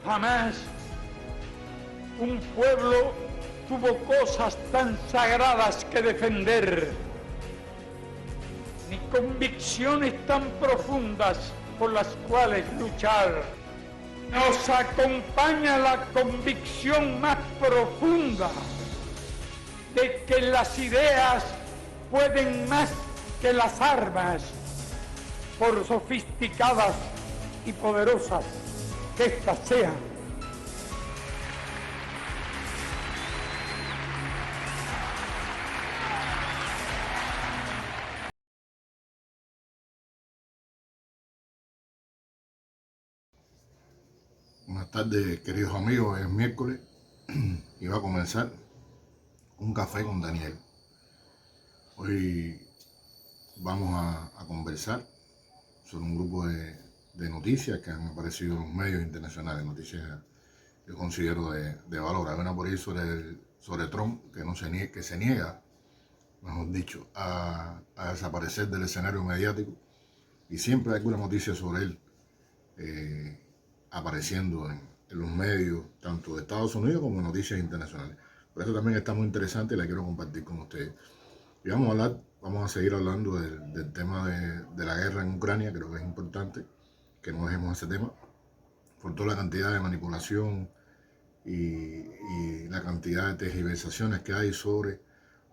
Jamás un pueblo tuvo cosas tan sagradas que defender, ni convicciones tan profundas por las cuales luchar. Nos acompaña la convicción más profunda de que las ideas pueden más que las armas, por sofisticadas y poderosas que éstas sean. Buenas tardes, queridos amigos. Es miércoles y va a comenzar un café con Daniel. Hoy vamos a conversar sobre un grupo de noticias que han aparecido en los medios internacionales, noticias que yo considero de valor. Hay una por ahí sobre Trump que se niega, mejor dicho, a desaparecer del escenario mediático, y siempre hay alguna noticia sobre él apareciendo en los medios, tanto de Estados Unidos como en noticias internacionales. Por eso también está muy interesante y la quiero compartir con ustedes. Y vamos a seguir hablando del tema de la guerra en Ucrania. Creo que es importante que no dejemos ese tema, por toda la cantidad de manipulación y la cantidad de tergiversaciones que hay sobre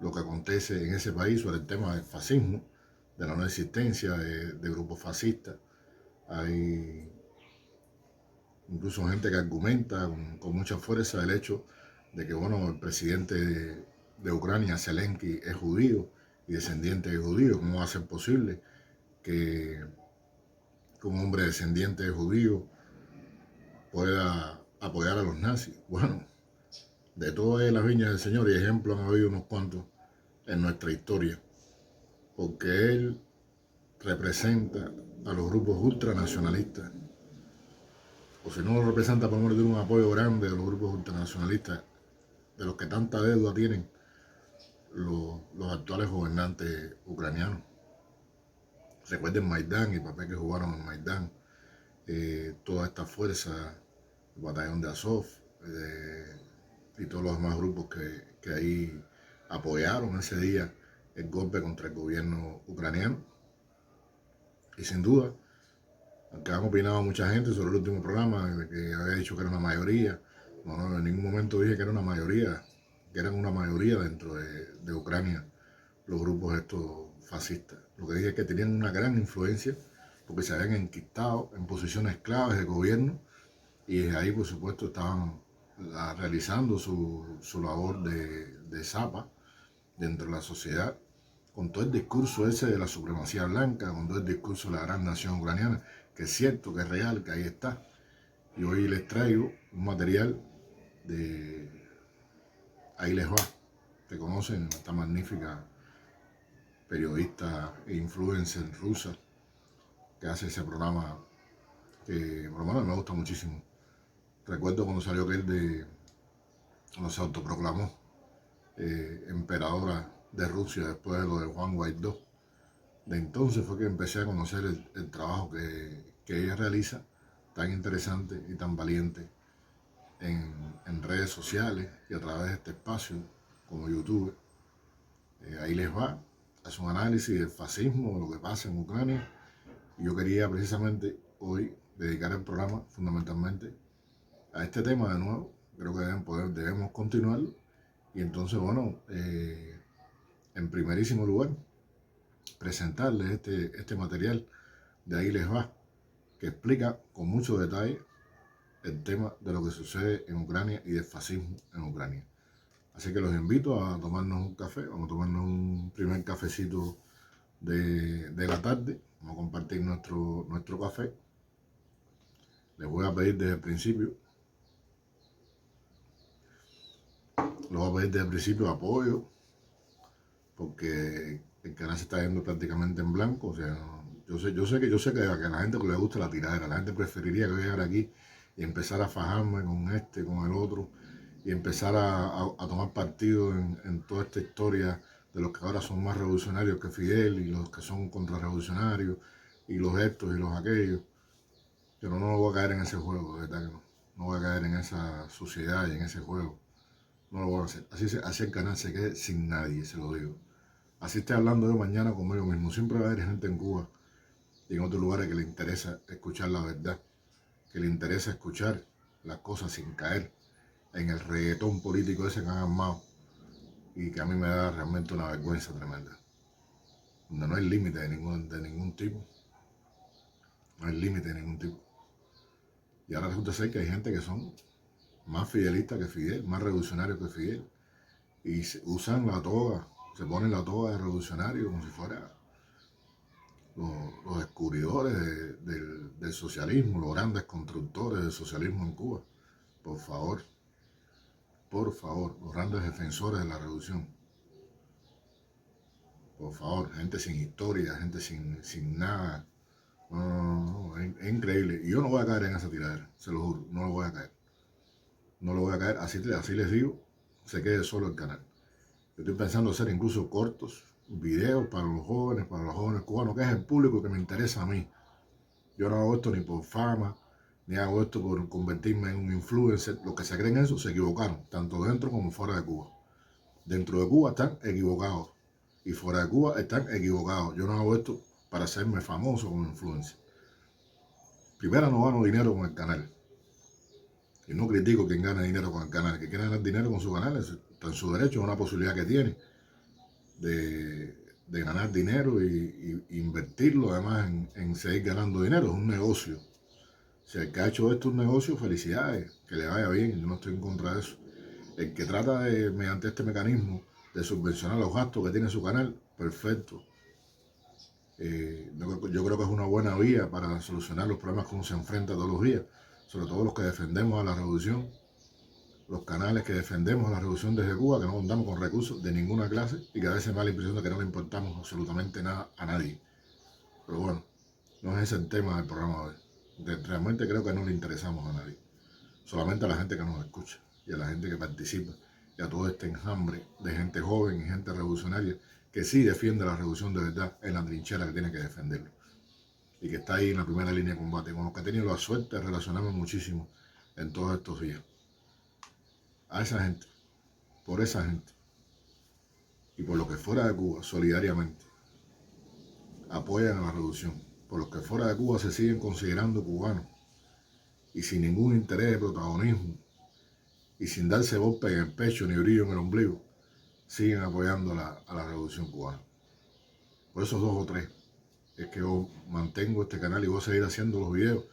lo que acontece en ese país, sobre el tema del fascismo, de la no existencia de grupos fascistas. Hay incluso gente que argumenta con mucha fuerza el hecho de que, bueno, el presidente de Ucrania, Zelensky, es judío y descendiente de judíos. ¿Cómo va a ser posible que un hombre descendiente de judíos pueda apoyar a los nazis? Bueno, de todas las viñas del Señor, y ejemplos han habido unos cuantos en nuestra historia, porque él representa a los grupos ultranacionalistas, o si no lo representa, por lo menos tiene un apoyo grande de los grupos ultranacionalistas, de los que tanta deuda tienen los actuales gobernantes ucranianos. Recuerden Maidán y el papel que jugaron en Maidán, toda esta fuerza, el batallón de Azov y todos los demás grupos que ahí apoyaron ese día el golpe contra el gobierno ucraniano. Y sin duda, aunque han opinado mucha gente sobre el último programa, de que había dicho que era una mayoría, no, en ningún momento dije que era una mayoría, que eran una mayoría dentro de Ucrania los grupos estos fascistas. Lo que dije es que tenían una gran influencia porque se habían enquistado en posiciones claves de gobierno, y desde ahí, por supuesto, estaban realizando su labor de zapa dentro de la sociedad, con todo el discurso ese de la supremacía blanca, con todo el discurso de la gran nación ucraniana, que es cierto, que es real, que ahí está. Y hoy les traigo un material de Ahí Les Va. Que conocen esta magnífica periodista e influencer rusa que hace ese programa, que por lo menos me gusta muchísimo. Recuerdo cuando salió cuando se autoproclamó emperadora de Rusia después de lo de Juan Guaidó. De entonces fue que empecé a conocer el trabajo que ella realiza, tan interesante y tan valiente en redes sociales y a través de este espacio como YouTube. Ahí Les Va, hace un análisis del fascismo, de lo que pasa en Ucrania, y yo quería precisamente hoy dedicar el programa fundamentalmente a este tema de nuevo. Creo que debemos continuarlo, y entonces, bueno, en primerísimo lugar, presentarles este material de Ahí Les Va, que explica con mucho detalle el tema de lo que sucede en Ucrania y del fascismo en Ucrania. Así que los invito a tomarnos un café, vamos a tomarnos un primer cafecito de la tarde, vamos a compartir nuestro café. Les voy a pedir desde el principio, apoyo, porque el canal se está yendo prácticamente en blanco. O sea, yo sé que a la gente le gusta la tiradera, la gente preferiría que yo llegara aquí y empezar a fajarme con con el otro, y empezar a tomar partido en toda esta historia de los que ahora son más revolucionarios que Fidel, y los que son contrarrevolucionarios, y los estos y los aquellos. Pero no voy a caer en ese juego, de verdad que no voy a caer caer en esa suciedad y en ese juego. No lo voy a hacer. Así el canal se quede sin nadie, se lo digo. Así estoy hablando yo mañana conmigo mismo. Siempre va a haber gente en Cuba y en otros lugares que le interesa escuchar la verdad, que le interesa escuchar las cosas sin caer en el reggaetón político ese que han armado y que a mí me da realmente una vergüenza tremenda. Donde no hay límite de ningún tipo. No hay límite de ningún tipo. Y ahora resulta ser que hay gente que son más fidelistas que Fidel, más revolucionarios que Fidel. Y usan la toga, se ponen la toga de revolucionario como si fuera los descubridores del socialismo, los grandes constructores del socialismo en Cuba. Por favor, los grandes defensores de la revolución. Por favor, gente sin historia, gente sin nada. No, es increíble. Y yo no voy a caer en esa tiradera, se lo juro, no lo voy a caer. No lo voy a caer, así les digo, se quede solo el canal. Yo estoy pensando hacer incluso cortos, videos para los jóvenes cubanos, que es el público que me interesa a mí. Yo no hago esto ni por fama, ni hago esto por convertirme en un influencer. Los que se creen eso se equivocaron, tanto dentro como fuera de Cuba. Dentro de Cuba están equivocados y fuera de Cuba están equivocados. Yo no hago esto para hacerme famoso como influencer. Primero, no gano dinero con el canal. Y no critico quien gana dinero con el canal. Que quiera ganar dinero con su canal está en su derecho, es una posibilidad que tiene de ganar dinero y invertirlo además en seguir ganando dinero. Es un negocio. Si el que ha hecho esto un negocio, felicidades, que le vaya bien, yo no estoy en contra de eso. El que trata de, mediante este mecanismo, de subvencionar los gastos que tiene su canal, perfecto. Yo creo que es una buena vía para solucionar los problemas que uno se enfrenta todos los días, sobre todo los que defendemos a la revolución, los canales que defendemos a la revolución desde Cuba, que no contamos con recursos de ninguna clase y que a veces me da la impresión de que no le importamos absolutamente nada a nadie. Pero bueno, no es ese el tema del programa de hoy. Realmente creo que no le interesamos a nadie, solamente a la gente que nos escucha y a la gente que participa y a todo este enjambre de gente joven y gente revolucionaria que sí defiende la revolución de verdad en la trinchera que tiene que defenderlo y que está ahí en la primera línea de combate, con los que he tenido la suerte de relacionarme muchísimo en todos estos días. A esa gente, por esa gente y por los que fuera de Cuba solidariamente apoyan a la revolución, por los que fuera de Cuba se siguen considerando cubanos y sin ningún interés de protagonismo y sin darse golpe en el pecho ni brillo en el ombligo, siguen apoyando a la revolución cubana. Por esos 2 o 3 es que yo mantengo este canal y voy a seguir haciendo los videos.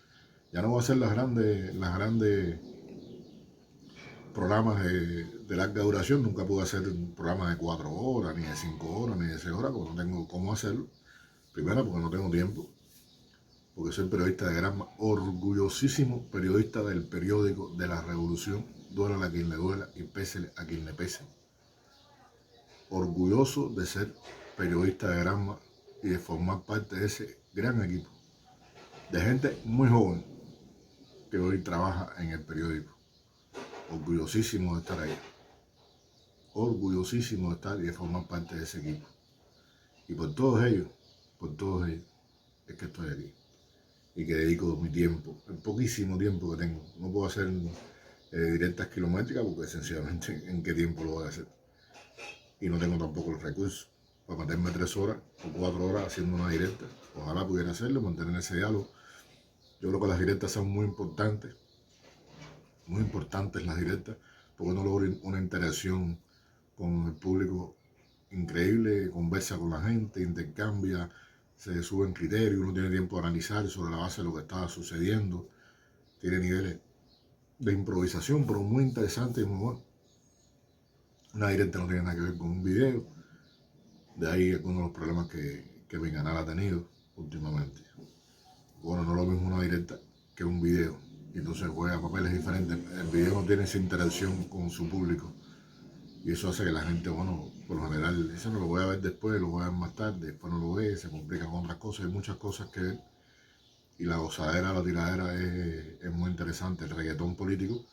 Ya no voy a hacer las grandes programas de larga duración. Nunca pude hacer un programa de 4 horas, ni de 5 horas, ni de 6 horas, porque no tengo cómo hacerlo. Primero, porque no tengo tiempo, porque soy periodista de Granma, orgullosísimo periodista del periódico de la Revolución, duélale a quien le duela y pésele a quien le pese. Orgulloso de ser periodista de Granma y de formar parte de ese gran equipo de gente muy joven que hoy trabaja en el periódico. Orgullosísimo de estar ahí. Orgullosísimo de estar y de formar parte de ese equipo. Y por todos ellos, es que estoy aquí. Y que dedico mi tiempo, el poquísimo tiempo que tengo. No puedo hacer directas kilométricas porque sencillamente en qué tiempo lo voy a hacer. Y no tengo tampoco los recursos para meterme 3 horas o 4 horas haciendo una directa. Ojalá pudiera hacerlo, mantener ese diálogo. Yo creo que las directas son muy importantes las directas, porque uno logra una interacción con el público increíble, conversa con la gente, intercambia, se suben criterios, uno tiene tiempo de analizar sobre la base de lo que está sucediendo, tiene niveles de improvisación, pero muy interesante y muy bueno. Una directa no tiene nada que ver con un video, de ahí algunos de los problemas que mi canal ha tenido últimamente. Bueno, no es lo mismo una directa que un video, y entonces juega papeles diferentes. El video no tiene esa interacción con su público, y eso hace que la gente, bueno, por lo general, eso no lo voy a ver después, lo voy a ver más tarde, después no lo ve, se complica con otras cosas, hay muchas cosas que ver, y la gozadera, la tiradera es muy interesante, el reggaetón político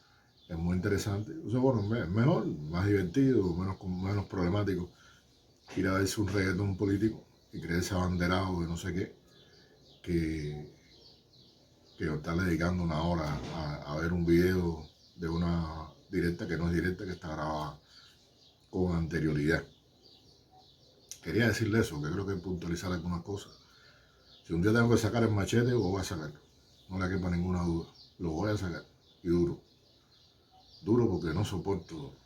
es muy interesante. Entonces, bueno, es mejor, más divertido, menos problemático ir a verse un reggaetón político y creerse abanderado de no sé qué, que estar dedicando 1 hora a ver un video de una directa que no es directa, que está grabada con anterioridad. Quería decirle eso, que creo que puntualizar algunas cosas. Si un día tengo que sacar el machete, lo voy a sacar. No le quepa ninguna duda. Lo voy a sacar. Y duro. Duro porque no soporto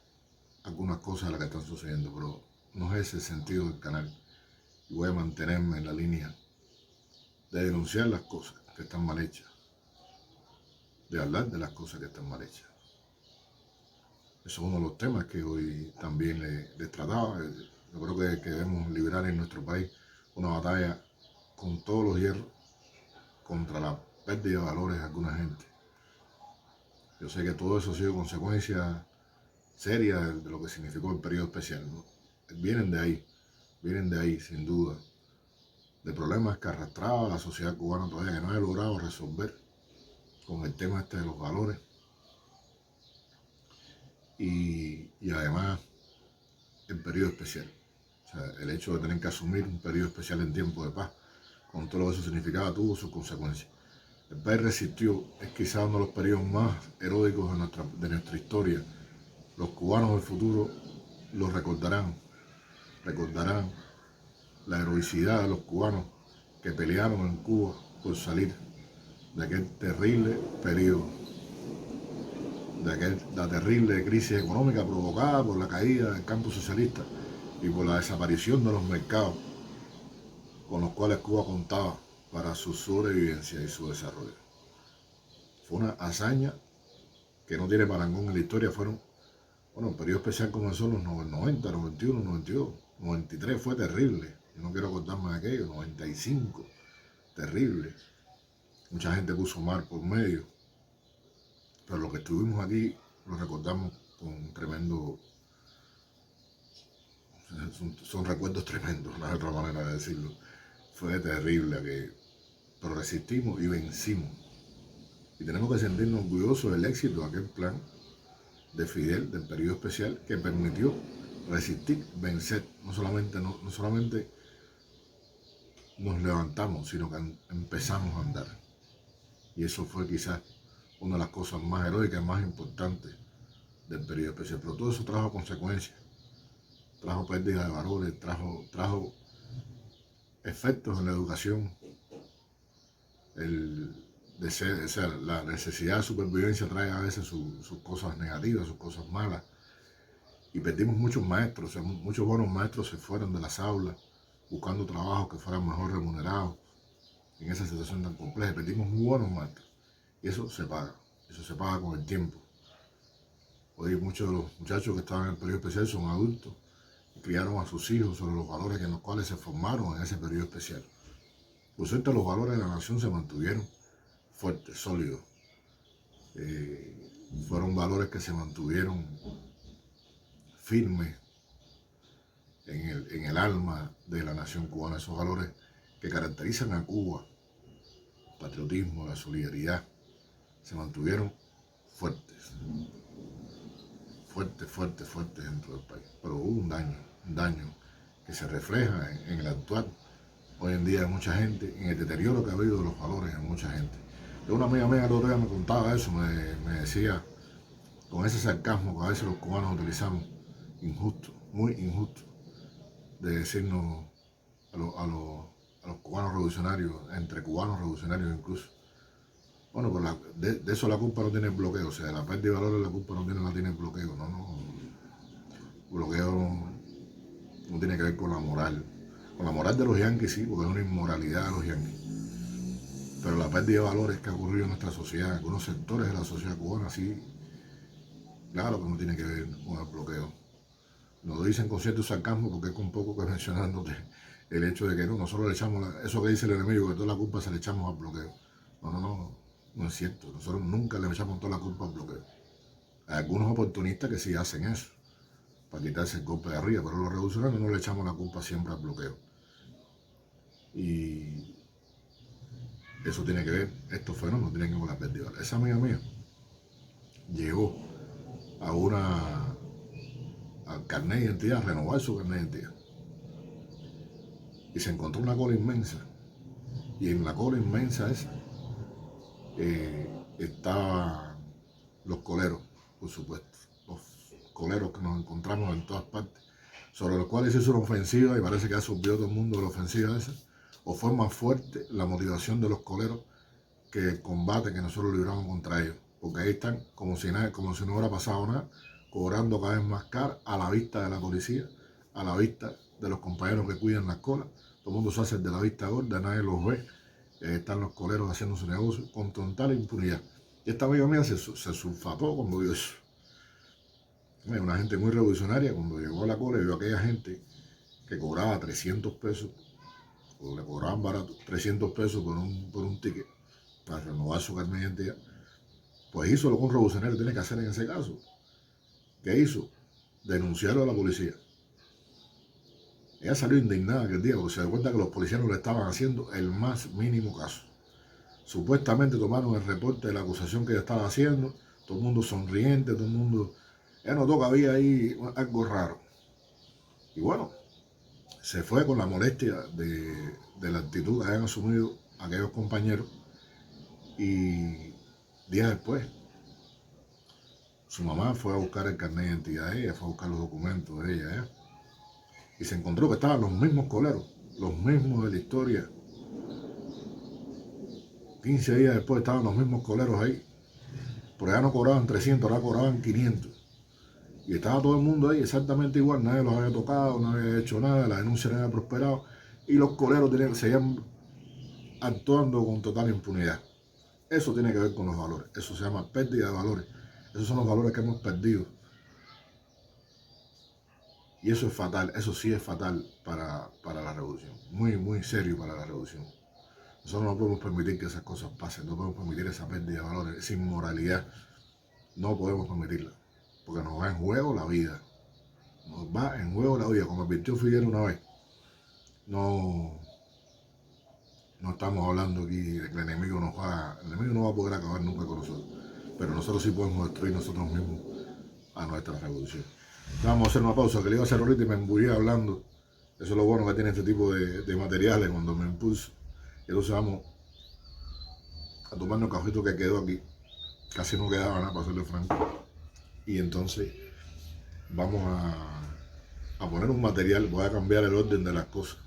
algunas cosas de las que están sucediendo, pero no es ese el sentido del canal. Y voy a mantenerme en la línea de denunciar las cosas que están mal hechas, de hablar de las cosas que están mal hechas. Eso es uno de los temas que hoy también les trataba. Yo creo que debemos librar en nuestro país una batalla con todos los hierros contra la pérdida de valores de alguna gente. Yo sé que todo eso ha sido consecuencia seria de lo que significó el periodo especial, ¿no? Vienen de ahí, sin duda, de problemas que arrastraba la sociedad cubana todavía, que no ha logrado resolver con el tema este de los valores. Y además el periodo especial, o sea, el hecho de tener que asumir un periodo especial en tiempo de paz, con todo lo que eso significaba, tuvo sus consecuencias. El país resistió, es quizás uno de los periodos más heroicos de nuestra historia. Los cubanos del futuro lo recordarán la heroicidad de los cubanos que pelearon en Cuba por salir de aquel terrible periodo, de la terrible crisis económica provocada por la caída del campo socialista y por la desaparición de los mercados con los cuales Cuba contaba para su sobrevivencia y su desarrollo. Fue una hazaña que no tiene parangón en la historia. El periodo especial comenzó en los 90, 91, 92, 93 fue terrible. Yo no quiero acordarme de aquello, 95, terrible. Mucha gente puso mar por medio. Pero lo que estuvimos aquí lo recordamos con tremendo... Son recuerdos tremendos, no hay otra manera de decirlo. Fue terrible aquello. Pero resistimos y vencimos. Y tenemos que sentirnos orgullosos del éxito de aquel plan de Fidel, del periodo especial, que permitió resistir, vencer. No solamente nos levantamos, sino que empezamos a andar. Y eso fue quizás una de las cosas más heroicas, más importantes del periodo especial. Pero todo eso trajo consecuencias, trajo pérdida de valores, trajo efectos en la educación. La necesidad de supervivencia trae a veces sus cosas negativas, sus cosas malas. Y perdimos muchos maestros, o sea, muchos buenos maestros se fueron de las aulas buscando trabajos que fueran mejor remunerados en esa situación tan compleja. Perdimos muy buenos maestros. Y eso se paga con el tiempo. Hoy muchos de los muchachos que estaban en el periodo especial son adultos y criaron a sus hijos sobre los valores en los cuales se formaron en ese periodo especial. Por cierto, los valores de la nación se mantuvieron fuertes, sólidos. Fueron valores que se mantuvieron firmes en el alma de la nación cubana. Esos valores que caracterizan a Cuba, el patriotismo, la solidaridad, se mantuvieron fuertes dentro del país. Pero hubo un daño que se refleja en el actuar hoy en día de mucha gente, en el deterioro que ha habido de los valores en mucha gente. Una amiga mía el otro día me contaba eso, me decía, con ese sarcasmo que a veces los cubanos utilizamos, injusto, muy injusto, de decirnos a los cubanos revolucionarios, entre cubanos revolucionarios incluso. Bueno, pues de eso la culpa no tiene el bloqueo, o sea, de la pérdida de valores la culpa no tiene el bloqueo, no. El bloqueo no tiene que ver con la moral. Con la moral de los yanquis sí, porque es una inmoralidad de los yanquis. Pero la pérdida de valores que ha ocurrido en nuestra sociedad, en algunos sectores de la sociedad cubana, sí, claro que no tiene que ver con el bloqueo. Nos lo dicen con cierto sarcasmo porque es un poco que mencionándote el hecho de que nosotros le echamos, eso que dice el enemigo, que toda la culpa se le echamos al bloqueo. No es cierto. Nosotros nunca le echamos toda la culpa al bloqueo. Hay algunos oportunistas que sí hacen eso, para quitarse el golpe de arriba, pero los revolucionarios no le echamos la culpa siempre al bloqueo. Y eso tiene que ver, estos fenómenos tienen que ver con la pérdida. Esa amiga mía llegó al carnet de identidad, a renovar su carnet de identidad. Y se encontró una cola inmensa. Y en la cola inmensa esa estaban los coleros, por supuesto, los coleros que nos encontramos en todas partes, sobre los cuales se hizo una ofensiva y parece que ya se olvidó todo el mundo de la ofensiva esa, o fue más fuerte la motivación de los coleros que el combate que nosotros libramos contra ellos, porque ahí están como si no hubiera pasado nada, cobrando cada vez más caro a la vista de la policía, a la vista de los compañeros que cuidan las colas. Todo el mundo se hace de la vista gorda, nadie los ve. Están los coleros haciendo su negocio con total impunidad. Y esta amiga mía se sulfató cuando vio eso. Una gente muy revolucionaria, cuando llegó a la cola y vio a aquella gente que cobraba 300 pesos, o le cobraban barato, 300 pesos por un ticket para renovar su carnet de identidad, pues hizo lo que un revolucionario tiene que hacer en ese caso. ¿Qué hizo? Denunciarlo a la policía. Ella salió indignada aquel día porque se dio cuenta que los policías no le estaban haciendo el más mínimo caso. Supuestamente tomaron el reporte de la acusación que ella estaba haciendo, todo el mundo sonriente, todo el mundo... Ella notó que había ahí algo raro. Y bueno, se fue con la molestia de la actitud que habían asumido aquellos compañeros. Y días después, su mamá fue a buscar el carnet de identidad de ella, fue a buscar los documentos de ella, y se encontró que estaban los mismos coleros, los mismos de la historia. 15 días después estaban los mismos coleros ahí, pero ya no cobraban 300, ahora cobraban 500. Y estaba todo el mundo ahí exactamente igual, nadie los había tocado, no había hecho nada, la denuncia no había prosperado, y los coleros seguían actuando con total impunidad. Eso tiene que ver con los valores, eso se llama pérdida de valores. Esos son los valores que hemos perdido. Y eso es fatal, eso sí es fatal para la revolución. Muy, muy serio para la revolución. Nosotros no podemos permitir que esas cosas pasen, no podemos permitir esa pérdida de valores, esa inmoralidad. No podemos permitirla, porque nos va en juego la vida. Nos va en juego la vida, como advirtió Fidel una vez. No estamos hablando aquí de que el enemigo no va a poder acabar nunca con nosotros. Pero nosotros sí podemos destruir nosotros mismos a nuestra revolución. Vamos a hacer una pausa, que le iba a hacer ahorita y me embullé hablando. Eso es lo bueno que tiene este tipo de materiales cuando me impulso. Y entonces vamos a tomarnos el cafito que quedó aquí. Casi no quedaba nada, para serle franco. Y entonces vamos a poner un material, voy a cambiar el orden de las cosas.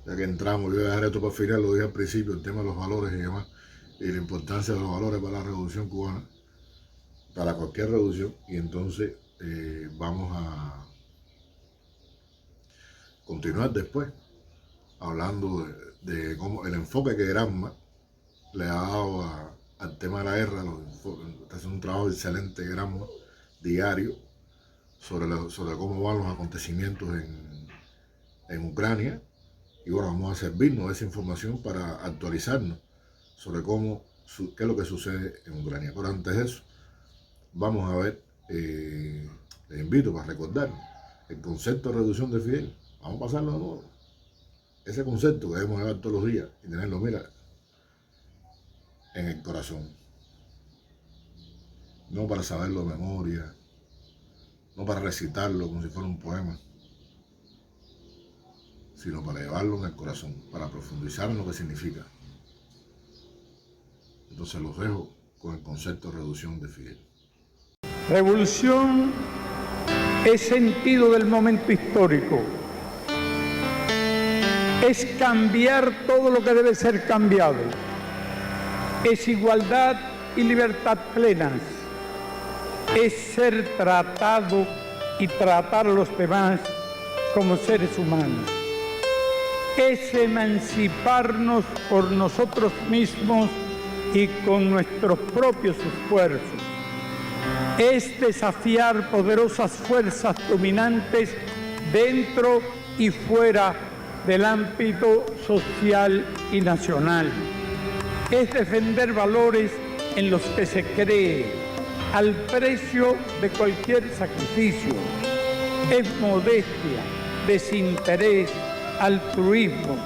Ya que entramos, voy a dejar esto para el final, lo dije al principio, el tema de los valores y demás. Y la importancia de los valores para la revolución cubana, para cualquier revolución. Y entonces vamos a continuar después hablando de cómo el enfoque que Gramsci le ha dado al tema de la guerra. Está haciendo un trabajo excelente Gramsci, diario, sobre cómo van los acontecimientos en Ucrania. Y bueno, vamos a servirnos de esa información para actualizarnos sobre qué es lo que sucede en Ucrania. Pero antes de eso, vamos a ver, les invito para recordar el concepto de reducción de Fidel. Vamos a pasarlo de nuevo. Ese concepto que debemos llevar todos los días y tenerlo, mira, en el corazón. No para saberlo de memoria, no para recitarlo como si fuera un poema, sino para llevarlo en el corazón, para profundizar en lo que significa. Entonces los dejo con el concepto de reducción de Fidel. Revolución es sentido del momento histórico. Es cambiar todo lo que debe ser cambiado. Es igualdad y libertad plenas. Es ser tratado y tratar a los demás como seres humanos. Es emanciparnos por nosotros mismos y con nuestros propios esfuerzos. Es desafiar poderosas fuerzas dominantes dentro y fuera del ámbito social y nacional. Es defender valores en los que se cree, al precio de cualquier sacrificio. Es modestia, desinterés, altruismo,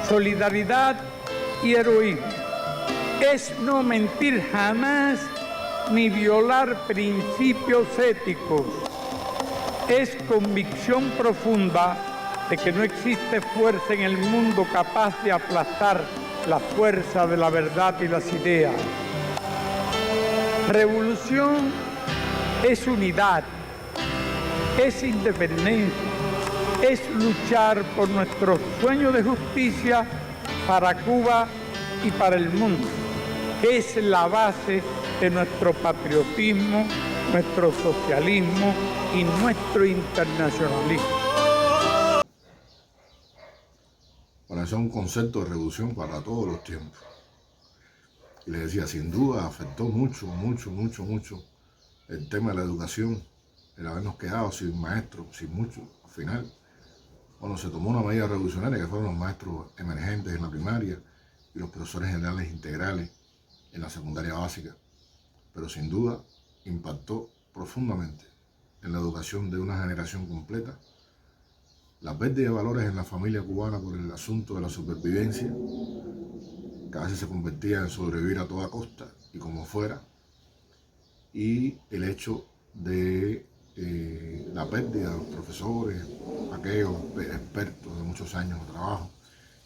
solidaridad y heroísmo. Es no mentir jamás ni violar principios éticos. Es convicción profunda de que no existe fuerza en el mundo capaz de aplastar la fuerza de la verdad y las ideas. Revolución es unidad, es independencia, es luchar por nuestro sueño de justicia para Cuba y para el mundo. Es la base de nuestro patriotismo, nuestro socialismo y nuestro internacionalismo. Para eso es un concepto de revolución para todos los tiempos. Y le decía, sin duda afectó mucho el tema de la educación, el habernos quedado sin maestros, sin mucho. Al final, bueno, se tomó una medida revolucionaria que fueron los maestros emergentes en la primaria y los profesores generales integrales en la secundaria básica. Pero sin duda impactó profundamente en la educación de una generación completa. La pérdida de valores en la familia cubana por el asunto de la supervivencia, que a veces se convertía en sobrevivir a toda costa y como fuera, y el hecho de la pérdida de los profesores, aquellos expertos de muchos años de trabajo,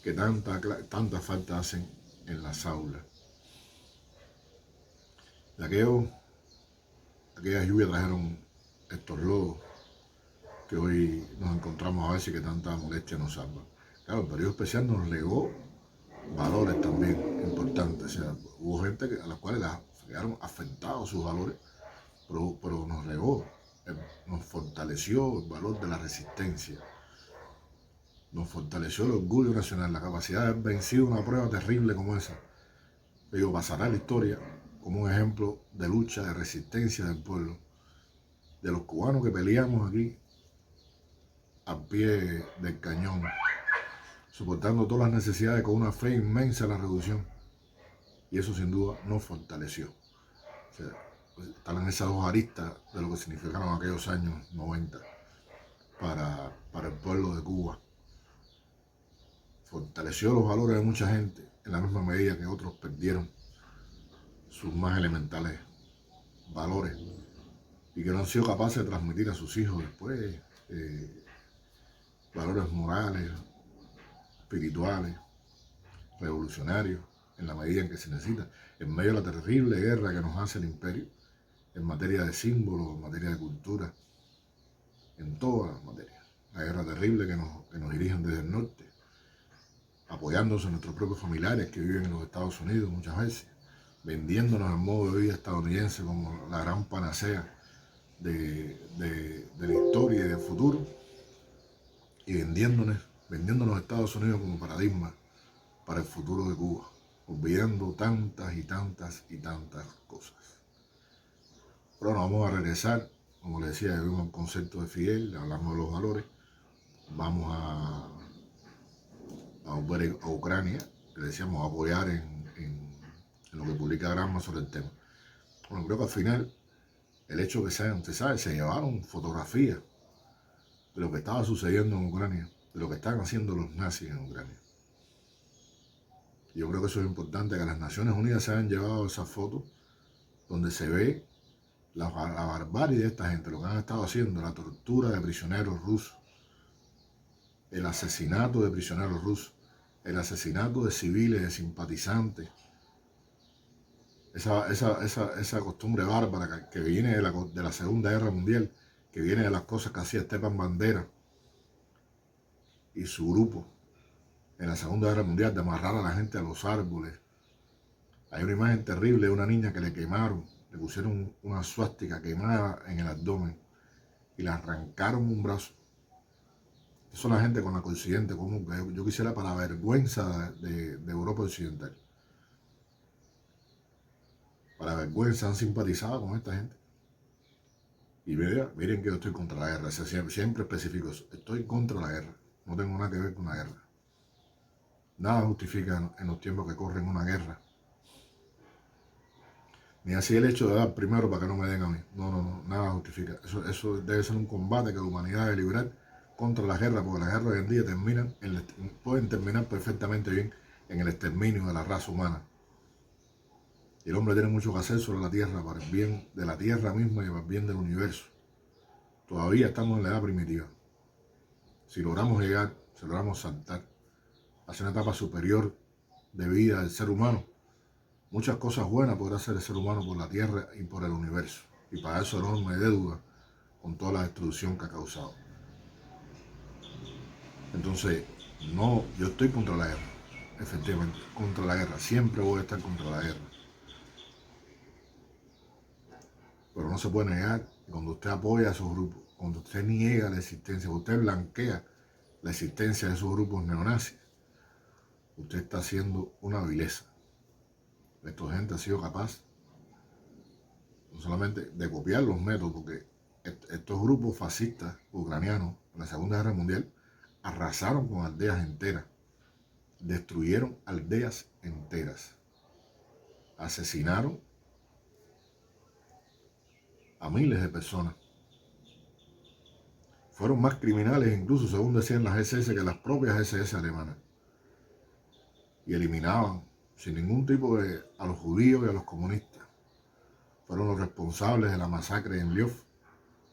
que tanta falta hacen en las aulas. Y aquellas lluvias trajeron estos lodos que hoy nos encontramos a veces que tanta molestia nos salva. Claro, el periodo especial nos legó valores también importantes. O sea, hubo gente a las cuales quedaron afectados sus valores, pero nos legó, nos fortaleció el valor de la resistencia, nos fortaleció el orgullo nacional, la capacidad de haber vencido una prueba terrible como esa. Digo, pasará a la historia como un ejemplo de lucha, de resistencia del pueblo, de los cubanos que peleamos aquí al pie del cañón, soportando todas las necesidades con una fe inmensa en la revolución. Y eso sin duda nos fortaleció. O sea, están en esas dos aristas de lo que significaron aquellos años 90 para el pueblo de Cuba. Fortaleció los valores de mucha gente en la misma medida que otros perdieron sus más elementales valores y que no han sido capaces de transmitir a sus hijos después valores morales, espirituales, revolucionarios, en la medida en que se necesita, en medio de la terrible guerra que nos hace el imperio, en materia de símbolos, en materia de cultura, en todas las materias. La guerra terrible que nos dirigen desde el norte, apoyándose en nuestros propios familiares que viven en los Estados Unidos muchas veces, vendiéndonos el modo de vida estadounidense como la gran panacea de la historia y del futuro, y vendiéndonos a Estados Unidos como paradigma para el futuro de Cuba, olvidando tantas cosas. Pero nos vamos a regresar, como le decía, vimos el concepto de Fidel, hablamos de los valores, vamos a volver a Ucrania, le decíamos a apoyar en lo que publica Gramma sobre el tema. Bueno, creo que al final, el hecho que se llevaron fotografías de lo que estaba sucediendo en Ucrania, de lo que están haciendo los nazis en Ucrania. Yo creo que eso es importante, que las Naciones Unidas se hayan llevado esas fotos donde se ve la barbarie de esta gente, lo que han estado haciendo, la tortura de prisioneros rusos, el asesinato de prisioneros rusos, el asesinato de civiles, de simpatizantes, esa costumbre bárbara que viene de la Segunda Guerra Mundial, que viene de las cosas que hacía Stepan Bandera y su grupo en la Segunda Guerra Mundial, de amarrar a la gente a los árboles. Hay una imagen terrible de una niña que le quemaron, le pusieron una suástica quemada en el abdomen y le arrancaron un brazo. Eso es la gente con la consciente común, que yo quisiera, para vergüenza de Europa Occidental. Para vergüenza han simpatizado con esta gente. Y miren que yo estoy contra la guerra, siempre especifico eso, estoy contra la guerra, no tengo nada que ver con la guerra. Nada justifica en los tiempos que corren una guerra. Ni así el hecho de dar primero para que no me den a mí. No, nada justifica. Eso debe ser un combate que la humanidad debe librar contra la guerra, porque las guerras hoy en día pueden terminar perfectamente bien en el exterminio de la raza humana. Y el hombre tiene mucho que hacer sobre la tierra para el bien de la tierra misma y para el bien del universo. Todavía estamos en la edad primitiva. Si logramos llegar, si logramos saltar hacia una etapa superior de vida del ser humano, muchas cosas buenas podrá hacer el ser humano por la tierra y por el universo. y pagar su enorme deuda con toda la destrucción que ha causado. Entonces, no, yo estoy contra la guerra, efectivamente, contra la guerra, siempre voy a estar contra la guerra. Pero no se puede negar que cuando usted apoya a esos grupos, cuando usted niega la existencia, cuando usted blanquea la existencia de esos grupos neonazis, usted está haciendo una vileza. Esta gente ha sido capaz no solamente de copiar los métodos, porque estos grupos fascistas ucranianos en la Segunda Guerra Mundial arrasaron con aldeas enteras, destruyeron aldeas enteras, asesinaron a miles de personas. Fueron más criminales, incluso según decían las SS, que las propias SS alemanas. Y eliminaban sin ningún tipo de a los judíos y a los comunistas. Fueron los responsables de la masacre en Lviv,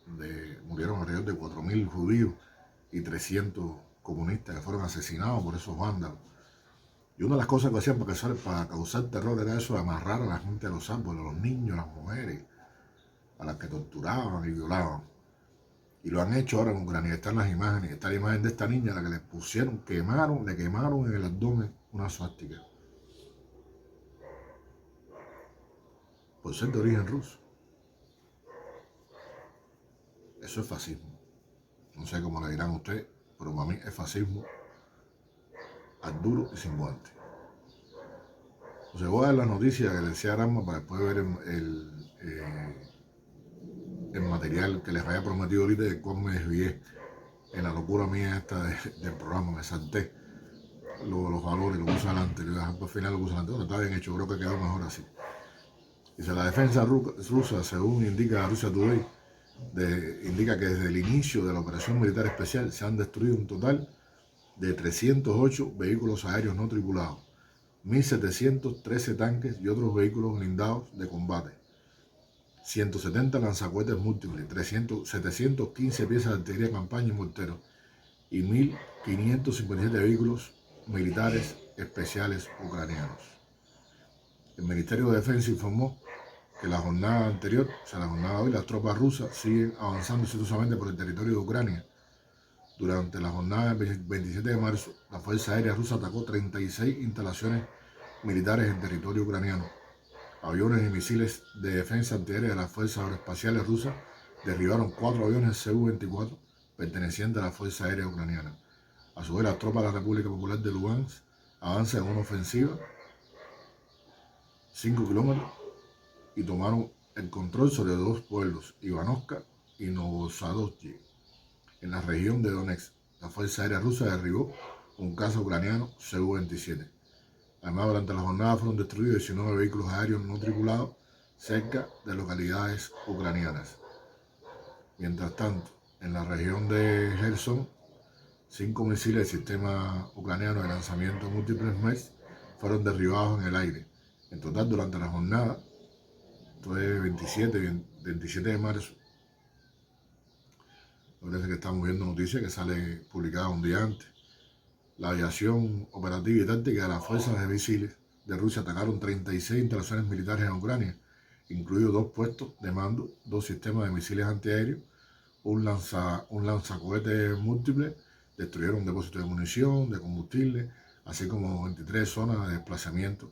donde murieron alrededor de 4.000 judíos y 300 comunistas que fueron asesinados por esos vándalos. Y una de las cosas que hacían para causar terror era eso de amarrar a la gente a los árboles, a los niños, a las mujeres, a las que torturaban y violaban. Y lo han hecho ahora en Ucrania. Están las imágenes. Está la imagen de esta niña a la que le pusieron, le quemaron en el abdomen una suástica. Por ser de origen ruso. Eso es fascismo. No sé cómo le dirán a usted, pero para mí es fascismo al duro y sin guante. Entonces voy a dar la noticia que le decía Arama para después ver el material que les había prometido ahorita, de cómo me desvié en la locura mía esta del programa. Me salté los valores, lo puse adelante, al final lo puse adelante. Bueno, está bien hecho, creo que quedó mejor así. Dice, la defensa rusa, según indica Russia Today, indica que desde el inicio de la operación militar especial se han destruido un total de 308 vehículos aéreos no tripulados, 1.713 tanques y otros vehículos blindados de combate, 170 lanzacohetes múltiples, 715 piezas de artillería de campaña y morteros y 1.557 vehículos militares especiales ucranianos. El Ministerio de Defensa informó que la jornada anterior, o sea, la jornada de hoy, las tropas rusas siguen avanzando exitosamente por el territorio de Ucrania. Durante la jornada del 27 de marzo, la Fuerza Aérea Rusa atacó 36 instalaciones militares en territorio ucraniano. Aviones y misiles de defensa antiaérea de las Fuerzas Aeroespaciales Rusas derribaron 4 aviones Su-24 pertenecientes a la Fuerza Aérea Ucraniana. A su vez, las tropas de la República Popular de Lugansk avanzan en una ofensiva 5 kilómetros y tomaron el control sobre 2 pueblos, Ivanovka y Novosadovsky. En la región de Donetsk, la Fuerza Aérea Rusa derribó un caza ucraniano Su-27. Además, durante la jornada fueron destruidos 19 vehículos aéreos no tripulados cerca de localidades ucranianas. Mientras tanto, en la región de Kherson, 5 misiles del sistema ucraniano de lanzamiento múltiples MES fueron derribados en el aire. En total, durante la jornada, fue 27 de marzo, parece que estamos viendo noticias que sale publicada un día antes. La aviación operativa y táctica de las fuerzas de misiles de Rusia atacaron 36 instalaciones militares en Ucrania, incluidos 2 puestos de mando, 2 sistemas de misiles antiaéreos, un lanzacohetes múltiple, destruyeron depósitos de munición, de combustible, así como 23 zonas de desplazamiento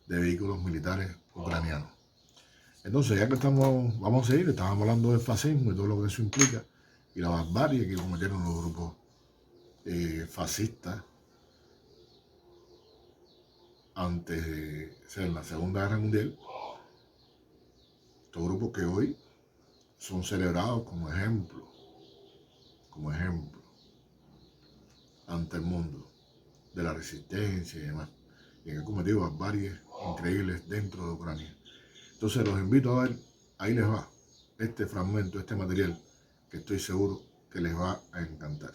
de vehículos militares ucranianos. Entonces, ya que vamos a seguir, estábamos hablando del fascismo y todo lo que eso implica, y la barbarie que cometieron los grupos fascistas antes de ser la Segunda Guerra Mundial. Estos grupos que hoy son celebrados como ejemplo ante el mundo de la resistencia y demás, y que han cometido barbaries increíbles dentro de Ucrania. Entonces los invito a ver, ahí les va este fragmento, este material, que estoy seguro que les va a encantar.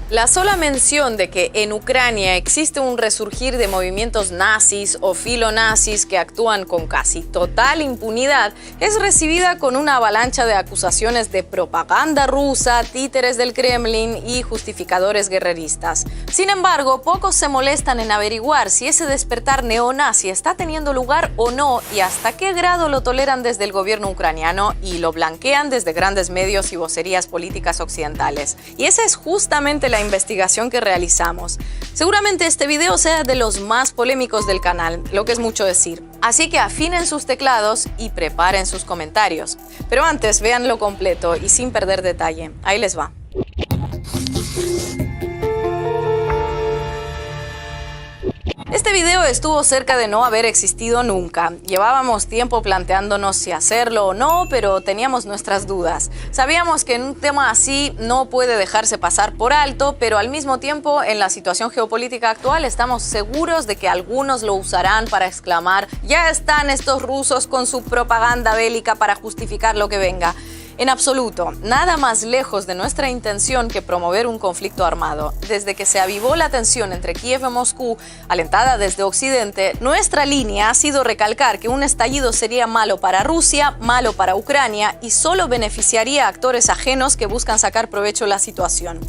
La sola mención de que en Ucrania existe un resurgir de movimientos nazis o filonazis que actúan con casi total impunidad es recibida con una avalancha de acusaciones de propaganda rusa, títeres del Kremlin y justificadores guerreristas. Sin embargo, pocos se molestan en averiguar si ese despertar neonazi está teniendo lugar o no y hasta qué grado lo toleran desde el gobierno ucraniano y lo blanquean desde grandes medios y vocerías políticas occidentales. Y esa es justamente la investigación que realizamos. Seguramente este video sea de los más polémicos del canal, lo que es mucho decir. Así que afinen sus teclados y preparen sus comentarios. Pero antes, véanlo completo y sin perder detalle. Ahí les va. Este video estuvo cerca de no haber existido nunca. Llevábamos tiempo planteándonos si hacerlo o no, pero teníamos nuestras dudas. Sabíamos que en un tema así no puede dejarse pasar por alto, pero al mismo tiempo, en la situación geopolítica actual, estamos seguros de que algunos lo usarán para exclamar: ya están estos rusos con su propaganda bélica para justificar lo que venga. En absoluto, nada más lejos de nuestra intención que promover un conflicto armado. Desde que se avivó la tensión entre Kiev y Moscú, alentada desde Occidente, nuestra línea ha sido recalcar que un estallido sería malo para Rusia, malo para Ucrania y solo beneficiaría a actores ajenos que buscan sacar provecho de la situación.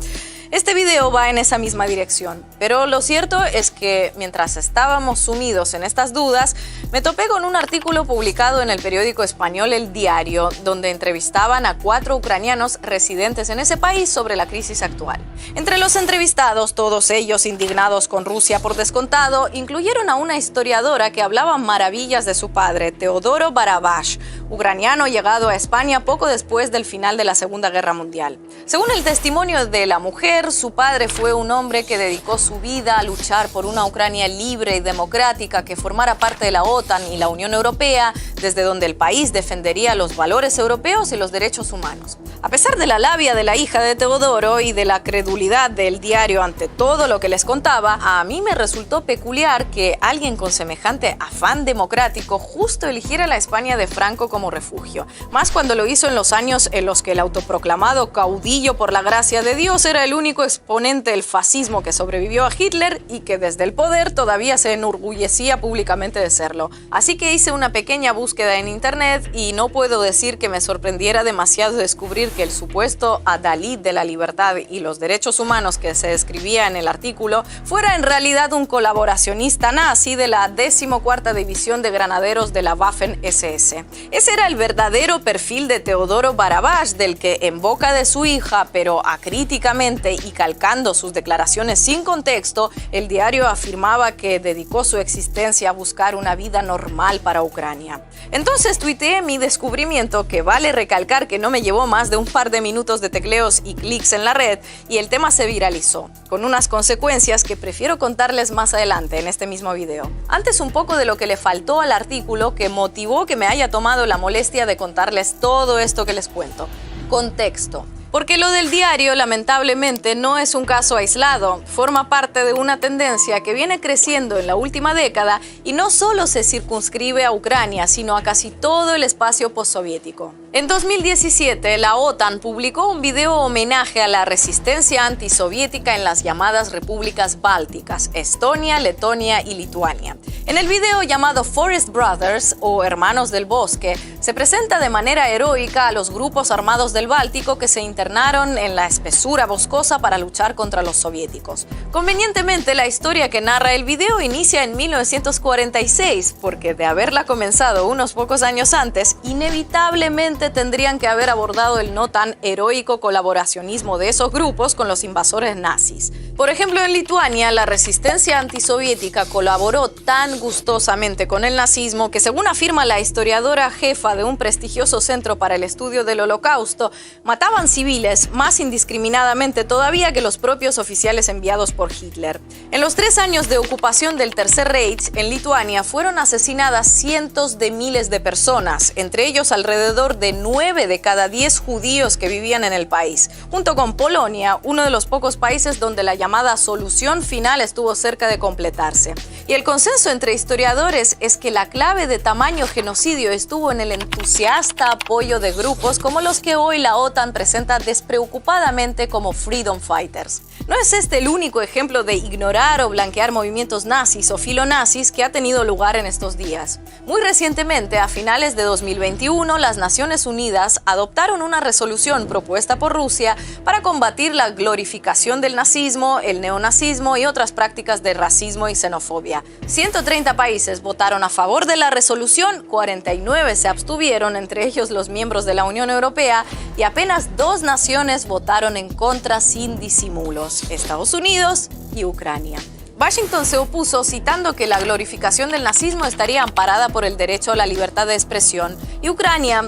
Este video va en esa misma dirección, pero lo cierto es que mientras estábamos sumidos en estas dudas, me topé con un artículo publicado en el periódico español El Diario, donde entrevistaban a 4 ucranianos residentes en ese país sobre la crisis actual. Entre los entrevistados, todos ellos indignados con Rusia por descontado, incluyeron a una historiadora que hablaba maravillas de su padre, Teodoro Barabash, ucraniano llegado a España poco después del final de la Segunda Guerra Mundial. Según el testimonio de la mujer, su padre fue un hombre que dedicó su vida a luchar por una Ucrania libre y democrática que formara parte de la OTAN y la Unión Europea, desde donde el país defendería los valores europeos y los derechos humanos. A pesar de la labia de la hija de Teodoro y de la credulidad del diario ante todo lo que les contaba, a mí me resultó peculiar que alguien con semejante afán democrático justo eligiera la España de Franco como refugio, más cuando lo hizo en los años en los que el autoproclamado caudillo por la gracia de Dios era el único exponente del fascismo que sobrevivió a Hitler y que desde el poder todavía se enorgullecía públicamente de serlo. Así que hice una pequeña búsqueda en internet y no puedo decir que me sorprendiera demasiado descubrir que el supuesto adalid de la libertad y los derechos humanos que se describía en el artículo fuera en realidad un colaboracionista nazi de la 14ª División de Granaderos de la Waffen-SS. Ese era el verdadero perfil de Teodoro Barabash, del que en boca de su hija, pero acríticamente y calcando sus declaraciones sin contexto, el diario afirmaba que dedicó su existencia a buscar una vida normal para Ucrania. Entonces tuiteé mi descubrimiento, que vale recalcar que no me llevó más de un par de minutos de tecleos y clics en la red, y el tema se viralizó, con unas consecuencias que prefiero contarles más adelante en este mismo video. Antes, un poco de lo que le faltó al artículo que motivó que me haya tomado la molestia de contarles todo esto que les cuento. Contexto. Porque lo del diario, lamentablemente, no es un caso aislado, forma parte de una tendencia que viene creciendo en la última década y no solo se circunscribe a Ucrania, sino a casi todo el espacio postsoviético. En 2017, la OTAN publicó un video homenaje a la resistencia antisoviética en las llamadas repúblicas bálticas, Estonia, Letonia y Lituania. En el video llamado Forest Brothers, o Hermanos del Bosque, se presenta de manera heroica a los grupos armados del Báltico que se internaron en la espesura boscosa para luchar contra los soviéticos. Convenientemente, la historia que narra el video inicia en 1946, porque de haberla comenzado unos pocos años antes, inevitablemente tendrían que haber abordado el no tan heroico colaboracionismo de esos grupos con los invasores nazis. Por ejemplo, en Lituania, la resistencia antisoviética colaboró tan gustosamente con el nazismo que, según afirma la historiadora jefa de un prestigioso centro para el estudio del Holocausto, mataban civiles más indiscriminadamente todavía que los propios oficiales enviados por Hitler. En los 3 años de ocupación del Tercer Reich, en Lituania fueron asesinadas cientos de miles de personas, entre ellos alrededor de 9 de cada 10 judíos que vivían en el país, junto con Polonia, uno de los pocos países donde la llamada solución final estuvo cerca de completarse. Y el consenso entre historiadores es que la clave de tamaño genocidio estuvo en el entusiasta apoyo de grupos como los que hoy la OTAN presenta despreocupadamente como Freedom Fighters. No es este el único ejemplo de ignorar o blanquear movimientos nazis o filonazis que ha tenido lugar en estos días. Muy recientemente, a finales de 2021, las Naciones Unidas adoptaron una resolución propuesta por Rusia para combatir la glorificación del nazismo, el neonazismo y otras prácticas de racismo y xenofobia. 130 países votaron a favor de la resolución, 49 se abstuvieron, entre ellos los miembros de la Unión Europea, y apenas 2 naciones votaron en contra sin disimulos: Estados Unidos y Ucrania. Washington se opuso citando que la glorificación del nazismo estaría amparada por el derecho a la libertad de expresión. Y Ucrania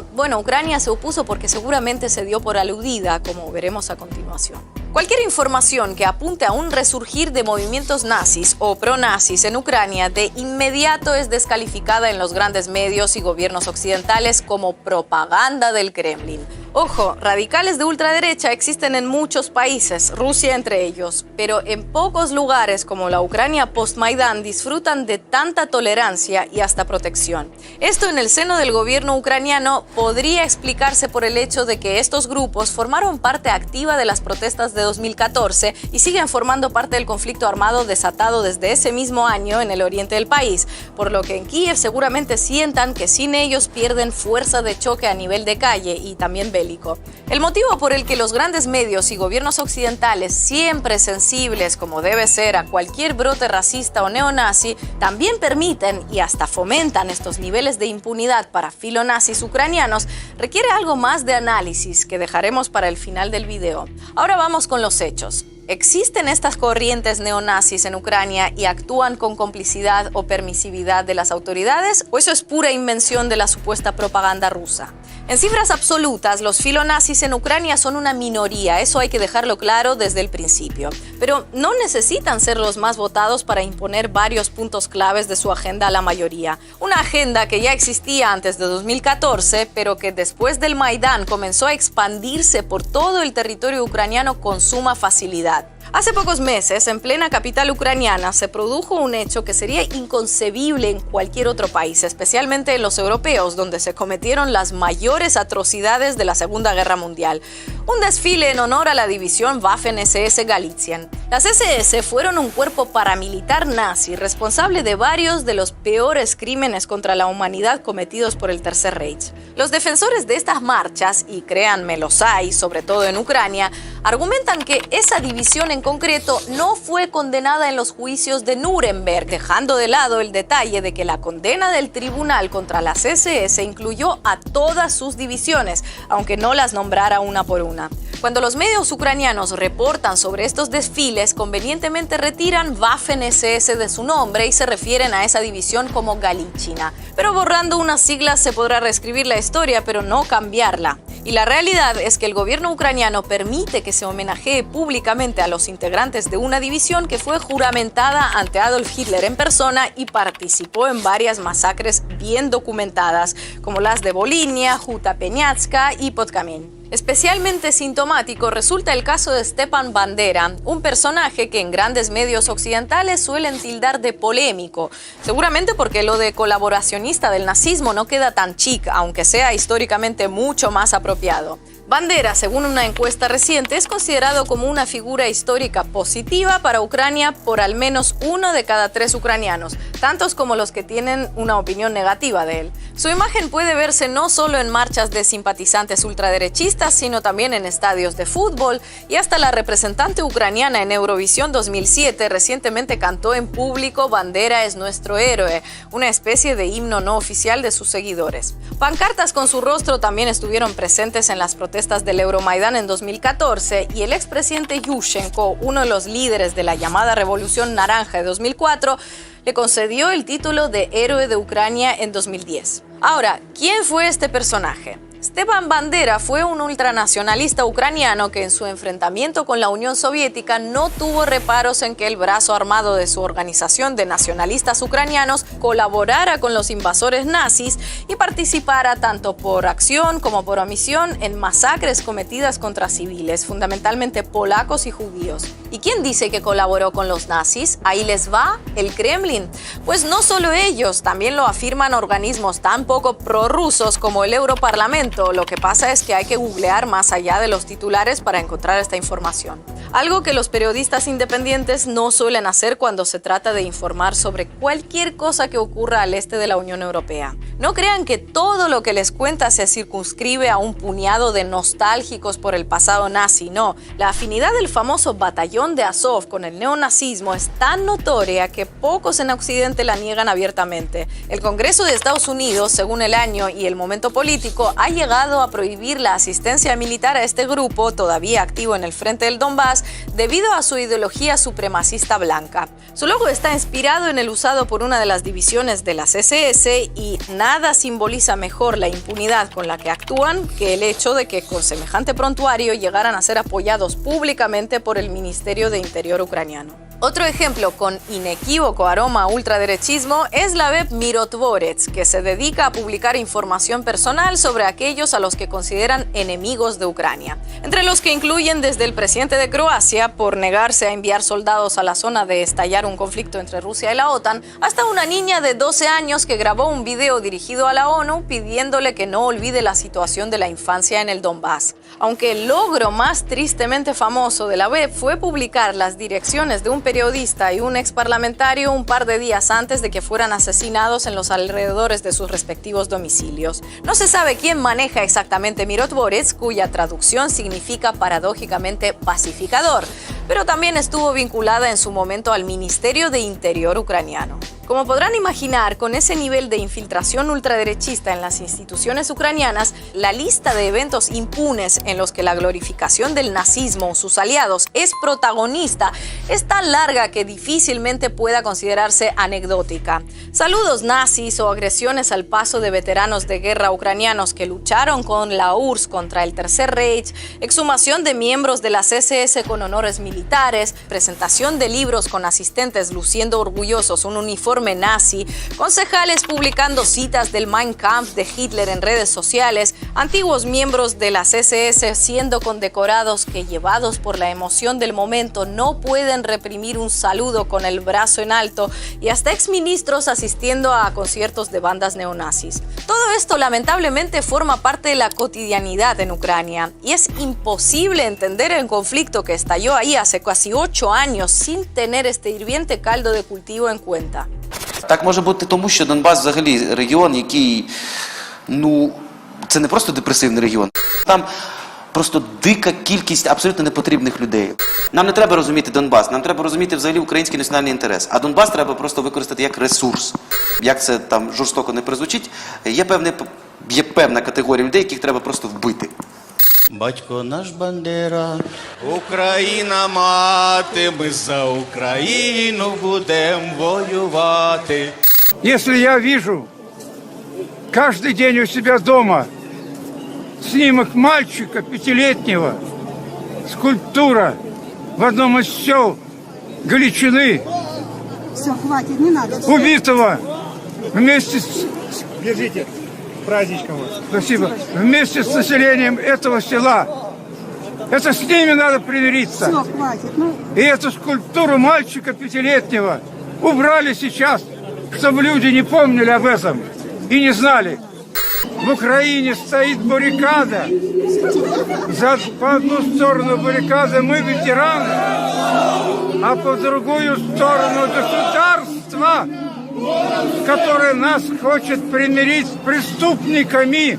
se opuso porque seguramente se dio por aludida, como veremos a continuación. Cualquier información que apunte a un resurgir de movimientos nazis o pronazis en Ucrania de inmediato es descalificada en los grandes medios y gobiernos occidentales como propaganda del Kremlin. Ojo, radicales de ultraderecha existen en muchos países, Rusia entre ellos, pero en pocos lugares como la Ucrania post-Maidán disfrutan de tanta tolerancia y hasta protección. Esto en el seno del gobierno ucraniano podría explicarse por el hecho de que estos grupos formaron parte activa de las protestas de 2014 y siguen formando parte del conflicto armado desatado desde ese mismo año en el oriente del país, por lo que en Kiev seguramente sientan que sin ellos pierden fuerza de choque a nivel de calle y también bélico. El motivo por el que los grandes medios y gobiernos occidentales, siempre sensibles como debe ser a cualquier brote racista o neonazi, también permiten y hasta fomentan estos niveles de impunidad para filonazis ucranianos, requiere algo más de análisis que dejaremos para el final del video. Ahora vamos con los hechos. ¿Existen estas corrientes neonazis en Ucrania y actúan con complicidad o permisividad de las autoridades? ¿O eso es pura invención de la supuesta propaganda rusa? En cifras absolutas, los filonazis en Ucrania son una minoría, eso hay que dejarlo claro desde el principio. Pero no necesitan ser los más votados para imponer varios puntos claves de su agenda a la mayoría. Una agenda que ya existía antes de 2014, pero que después del Maidán comenzó a expandirse por todo el territorio ucraniano con suma facilidad. Hace pocos meses, en plena capital ucraniana, se produjo un hecho que sería inconcebible en cualquier otro país, especialmente en los europeos, donde se cometieron las mayores atrocidades de la Segunda Guerra Mundial. Un desfile en honor a la división Waffen-SS Galizien. Las SS fueron un cuerpo paramilitar nazi responsable de varios de los peores crímenes contra la humanidad cometidos por el Tercer Reich. Los defensores de estas marchas, y créanme los hay, sobre todo en Ucrania, argumentan que esa división en concreto no fue condenada en los juicios de Nuremberg, dejando de lado el detalle de que la condena del tribunal contra las SS incluyó a todas sus divisiones, aunque no las nombrara una por una. Cuando los medios ucranianos reportan sobre estos desfiles, convenientemente retiran Waffen-SS de su nombre y se refieren a esa división como Galichina. Pero borrando unas siglas se podrá reescribir la historia, pero no cambiarla. Y la realidad es que el gobierno ucraniano permite que se homenajee públicamente a los integrantes de una división que fue juramentada ante Adolf Hitler en persona y participó en varias masacres bien documentadas, como las de Volhynia, Huta Peniatska y Podkamin. Especialmente sintomático resulta el caso de Stepan Bandera, un personaje que en grandes medios occidentales suelen tildar de polémico, seguramente porque lo de colaboracionista del nazismo no queda tan chic, aunque sea históricamente mucho más apropiado. Bandera, según una encuesta reciente, es considerado como una figura histórica positiva para Ucrania por al menos 1 de cada 3 ucranianos, tantos como los que tienen una opinión negativa de él. Su imagen puede verse no solo en marchas de simpatizantes ultraderechistas, sino también en estadios de fútbol, y hasta la representante ucraniana en Eurovisión 2007 recientemente cantó en público "Bandera es nuestro héroe", una especie de himno no oficial de sus seguidores. Pancartas con su rostro también estuvieron presentes en las protestas del Euromaidán en 2014 y el expresidente Yushchenko, uno de los líderes de la llamada Revolución Naranja de 2004, le concedió el título de Héroe de Ucrania en 2010. Ahora, ¿quién fue este personaje? Stepan Bandera fue un ultranacionalista ucraniano que en su enfrentamiento con la Unión Soviética no tuvo reparos en que el brazo armado de su organización de nacionalistas ucranianos colaborara con los invasores nazis y participara tanto por acción como por omisión en masacres cometidas contra civiles, fundamentalmente polacos y judíos. ¿Y quién dice que colaboró con los nazis? ¿Ahí les va el Kremlin? Pues no solo ellos, también lo afirman organismos tan poco prorrusos como el Europarlamento. Lo que pasa es que hay que googlear más allá de los titulares para encontrar esta información. algo que los periodistas independientes no suelen hacer cuando se trata de informar sobre cualquier cosa que ocurra al este de la Unión Europea. No crean que todo lo que les cuenta se circunscribe a un puñado de nostálgicos por el pasado nazi, no. La afinidad del famoso batallón de Azov con el neonazismo es tan notoria que pocos en Occidente la niegan abiertamente. El Congreso de Estados Unidos, según el año y el momento político, ha llegado a prohibir la asistencia militar a este grupo, todavía activo en el frente del Donbass, debido a su ideología supremacista blanca. Su logo está inspirado en el usado por una de las divisiones de las SS y nada simboliza mejor la impunidad con la que actúan que el hecho de que con semejante prontuario llegaran a ser apoyados públicamente por el Ministerio de Interior ucraniano. Otro ejemplo con inequívoco aroma a ultraderechismo es la web Mirotvorets, que se dedica a publicar información personal sobre aquellos a los que consideran enemigos de Ucrania, entre los que incluyen desde el presidente de Croacia por negarse a enviar soldados a la zona de estallar un conflicto entre Rusia y la OTAN, hasta una niña de 12 años que grabó un video dirigido a la ONU pidiéndole que no olvide la situación de la infancia en el Donbass. Aunque el logro más tristemente famoso de la web fue publicar las direcciones de un periodista y un exparlamentario un par de días antes de que fueran asesinados en los alrededores de sus respectivos domicilios. No se sabe quién maneja exactamente Mirotvorets, cuya traducción significa paradójicamente pacificador, pero también estuvo vinculada en su momento al Ministerio de Interior ucraniano. Como podrán imaginar, con ese nivel de infiltración ultraderechista en las instituciones ucranianas, la lista de eventos impunes en los que la glorificación del nazismo o sus aliados es protagonista es tan larga que difícilmente pueda considerarse anecdótica. Saludos nazis o agresiones al paso de veteranos de guerra ucranianos que lucharon con la URSS contra el Tercer Reich, exhumación de miembros de las SS con honores militares, presentación de libros con asistentes luciendo orgullosos un uniforme nazi, concejales publicando citas del Mein Kampf de Hitler en redes sociales, antiguos miembros de las SS siendo condecorados que, llevados por la emoción del momento, no pueden reprimir un saludo con el brazo en alto, y hasta exministros asistiendo a conciertos de bandas neonazis. Todo esto lamentablemente forma parte de la cotidianidad en Ucrania y es imposible entender el conflicto que estalló ahí hace casi 8 años sin tener este hirviente caldo de cultivo en cuenta. Так може бути тому, що Донбас взагалі регіон, який, це не просто депресивний регіон. Там просто дика кількість абсолютно непотрібних людей. Нам не треба розуміти Донбас, нам треба розуміти взагалі український національний інтерес. А Донбас треба просто використати як ресурс. Як це там жорстоко не прозвучить, є певна категорія людей, яких треба просто вбити. Батько наш Бандера, Україна мати, ми за Україну будем воювати. Если я вижу каждый день у себя дома снимок мальчика 5-летнего, скульптура в одном из сел Галичины, Все, хватит, не надо. убитого вместе с... Держите, праздничком вас. Спасибо. Вместе с населением этого села. Это с ними надо примириться. Все, хватит. И эту скульптуру мальчика 5-летнего убрали сейчас, чтобы люди не помнили об этом и не знали. В Украине стоит баррикада. По одну сторону баррикады мы ветераны, а по другую сторону государство, которое нас хочет примирить с преступниками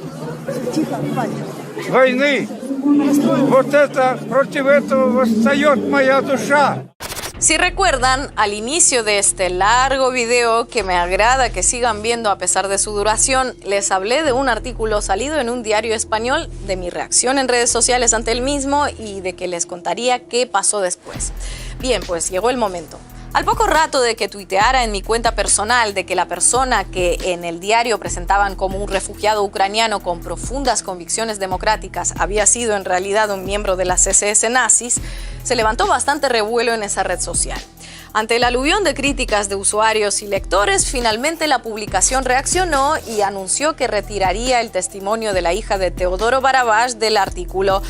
войны. Вот это, против этого восстает моя душа. Si recuerdan, al inicio de este largo video, que me agrada que sigan viendo a pesar de su duración, les hablé de un artículo salido en un diario español, de mi reacción en redes sociales ante el mismo y de que les contaría qué pasó después. Bien, pues llegó el momento. Al poco rato de que tuiteara en mi cuenta personal de que la persona que en el diario presentaban como un refugiado ucraniano con profundas convicciones democráticas había sido en realidad un miembro de las SS nazis, se levantó bastante revuelo en esa red social. Ante el aluvión de críticas de usuarios y lectores, finalmente la publicación reaccionó y anunció que retiraría el testimonio de la hija de Teodoro Barabás del artículo,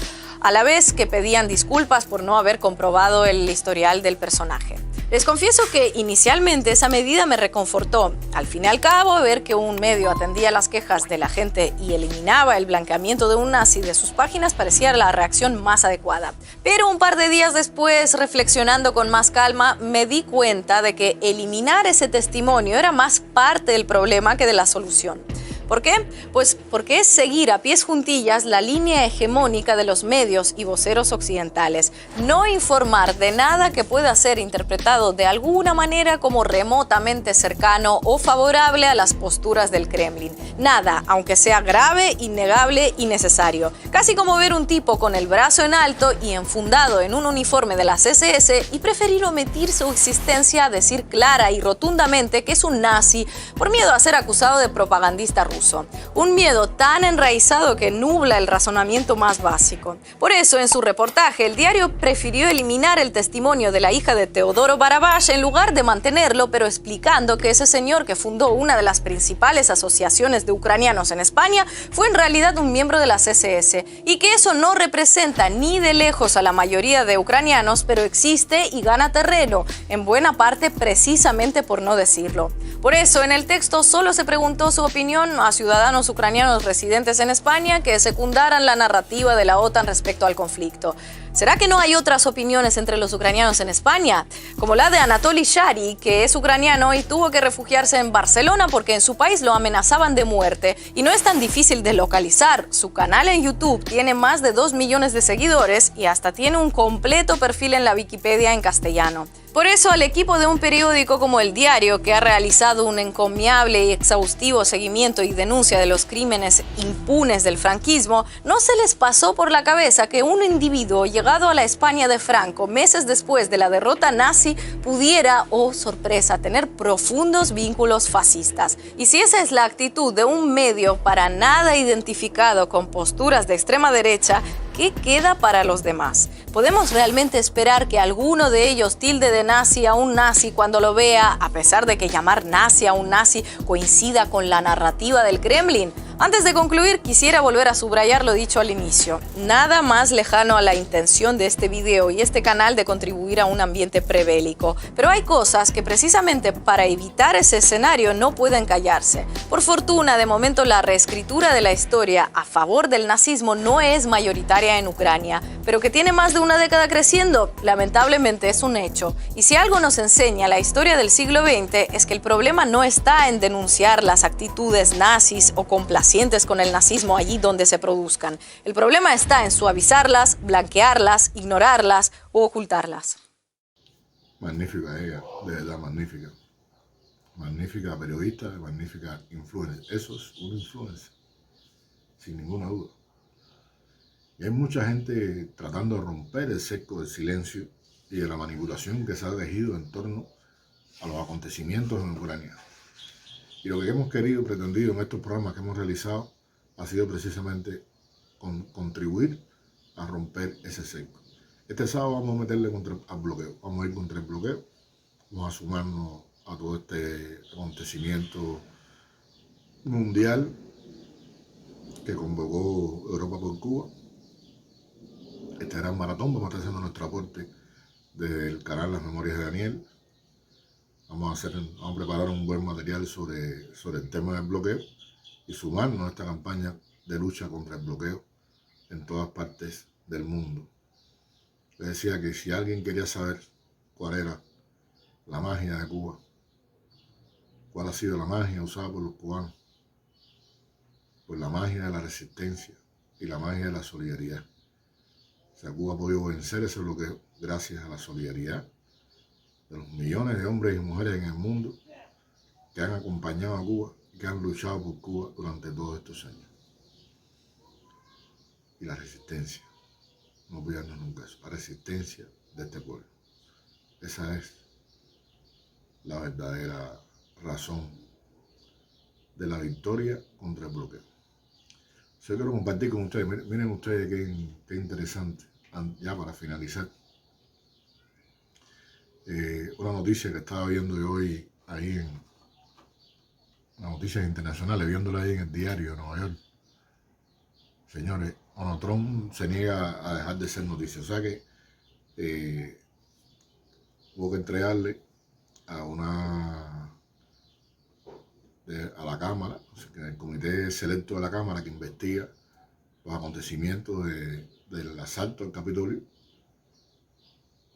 a la vez que pedían disculpas por no haber comprobado el historial del personaje. Les confieso que inicialmente esa medida me reconfortó. Al fin y al cabo, ver que un medio atendía las quejas de la gente y eliminaba el blanqueamiento de un nazi de sus páginas parecía la reacción más adecuada. Pero un par de días después, reflexionando con más calma, me di cuenta de que eliminar ese testimonio era más parte del problema que de la solución. ¿Por qué? Pues porque es seguir a pies juntillas la línea hegemónica de los medios y voceros occidentales. No informar de nada que pueda ser interpretado de alguna manera como remotamente cercano o favorable a las posturas del Kremlin. Nada, aunque sea grave, innegable y necesario. Casi como ver un tipo con el brazo en alto y enfundado en un uniforme de las SS y preferir omitir su existencia a decir clara y rotundamente que es un nazi por miedo a ser acusado de propagandista ruso. Un miedo tan enraizado que nubla el razonamiento más básico. Por eso, en su reportaje, el diario prefirió eliminar el testimonio de la hija de Teodoro Barabás en lugar de mantenerlo, pero explicando que ese señor que fundó una de las principales asociaciones de ucranianos en España fue en realidad un miembro de las SS y que eso no representa ni de lejos a la mayoría de ucranianos, pero existe y gana terreno, en buena parte precisamente por no decirlo. Por eso, en el texto solo se preguntó su opinión a ciudadanos ucranianos residentes en España que secundaran la narrativa de la OTAN respecto al conflicto. ¿Será que no hay otras opiniones entre los ucranianos en España? Como la de Anatoly Shari, que es ucraniano y tuvo que refugiarse en Barcelona porque en su país lo amenazaban de muerte. Y no es tan difícil de localizar. Su canal en YouTube tiene más de 2 millones de seguidores y hasta tiene un completo perfil en la Wikipedia en castellano. Por eso, al equipo de un periódico como El Diario, que ha realizado un encomiable y exhaustivo seguimiento y denuncia de los crímenes impunes del franquismo, no se les pasó por la cabeza que un individuo llegado a la España de Franco meses después de la derrota nazi pudiera, oh sorpresa, tener profundos vínculos fascistas. Y si esa es la actitud de un medio para nada identificado con posturas de extrema derecha, ¿qué queda para los demás? ¿Podemos realmente esperar que alguno de ellos tilde de nazi a un nazi cuando lo vea, a pesar de que llamar nazi a un nazi coincida con la narrativa del Kremlin? Antes de concluir, quisiera volver a subrayar lo dicho al inicio. Nada más lejano a la intención de este video y este canal de contribuir a un ambiente prebélico. Pero hay cosas que precisamente para evitar ese escenario no pueden callarse. Por fortuna, de momento la reescritura de la historia a favor del nazismo no es mayoritaria en Ucrania, pero que tiene más de una década creciendo, lamentablemente es un hecho. Y si algo nos enseña la historia del siglo XX es que el problema no está en denunciar las actitudes nazis o complacientes con el nazismo allí donde se produzcan. El problema está en suavizarlas, blanquearlas, ignorarlas o ocultarlas. Magnífica ella, de verdad magnífica. Magnífica periodista, magnífica influencer. Eso es un influencer, sin ninguna duda. Y hay mucha gente tratando de romper el cerco del silencio y de la manipulación que se ha tejido en torno a los acontecimientos en Ucrania. Y lo que hemos querido, pretendido en estos programas que hemos realizado ha sido precisamente contribuir a romper ese cerco. Este sábado vamos a meterle al bloqueo, vamos a ir contra el bloqueo, vamos a sumarnos a todo este acontecimiento mundial que convocó Europa por Cuba. Este gran maratón, vamos a estar haciendo nuestro aporte desde el canal Las Memorias de Daniel. Vamos a preparar un buen material sobre el tema del bloqueo y sumarnos a esta campaña de lucha contra el bloqueo en todas partes del mundo. Les decía que si alguien quería saber cuál era la magia de Cuba, cuál ha sido la magia usada por los cubanos, pues la magia de la resistencia y la magia de la solidaridad. O sea, Cuba ha podido vencer ese bloqueo gracias a la solidaridad de los millones de hombres y mujeres en el mundo que han acompañado a Cuba y que han luchado por Cuba durante todos estos años. Y la resistencia, no olvidarnos nunca eso, la resistencia de este pueblo. Esa es la verdadera razón de la victoria contra el bloqueo. Yo quiero compartir con ustedes, miren ustedes qué interesante, ya para finalizar. Una noticia que estaba viendo yo hoy ahí en las noticias internacionales, viéndola ahí en el diario de Nueva York. Señores, Donald Trump se niega a dejar de ser noticia. O sea que hubo que entregarle a la Cámara, o sea, que el comité selecto de la Cámara que investiga los acontecimientos del asalto al Capitolio,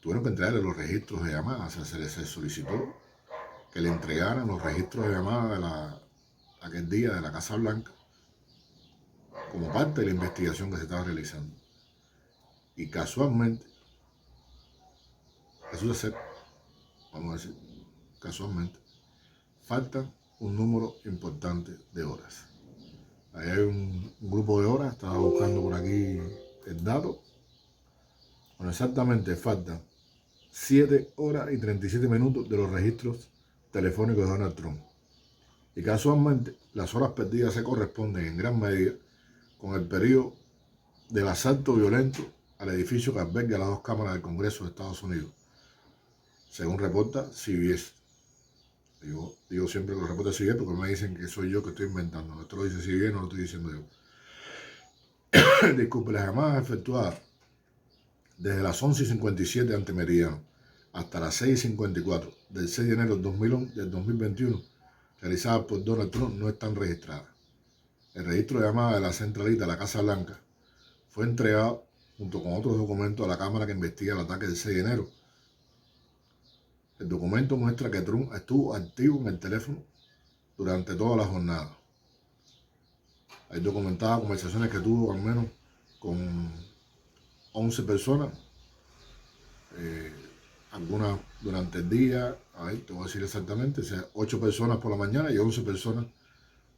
tuvieron que entregarle los registros de llamadas. O sea, se les solicitó que le entregaran los registros de llamadas aquel día de la Casa Blanca como parte de la investigación que se estaba realizando. Y casualmente, resulta ser, vamos a decir, casualmente, faltan un número importante de horas. Ahí hay un grupo de horas, estaba buscando por aquí el dato. Bueno, exactamente faltan 7 horas y 37 minutos de los registros telefónicos de Donald Trump. Y casualmente, las horas perdidas se corresponden en gran medida con el periodo del asalto violento al edificio que alberga las 2 cámaras del Congreso de Estados Unidos, según reporta CBS. Digo siempre que lo reporta CBS porque me dicen que soy yo que estoy inventando. Esto lo dice CBS, no lo estoy diciendo yo. Disculpe, las llamadas efectuadas desde las 11:57 antemeridiano hasta las 6:54 del 6 de enero del 2021 realizadas por Donald Trump no están registradas. El registro de llamadas de la centralita de la Casa Blanca fue entregado junto con otros documentos a la Cámara que investiga el ataque del 6 de enero. El documento muestra que Trump estuvo activo en el teléfono durante toda la jornada. Hay documentadas conversaciones que tuvo al menos con 11 personas, algunas durante el día, a ver, te voy a decir exactamente, o sea, 8 personas por la mañana y 11 personas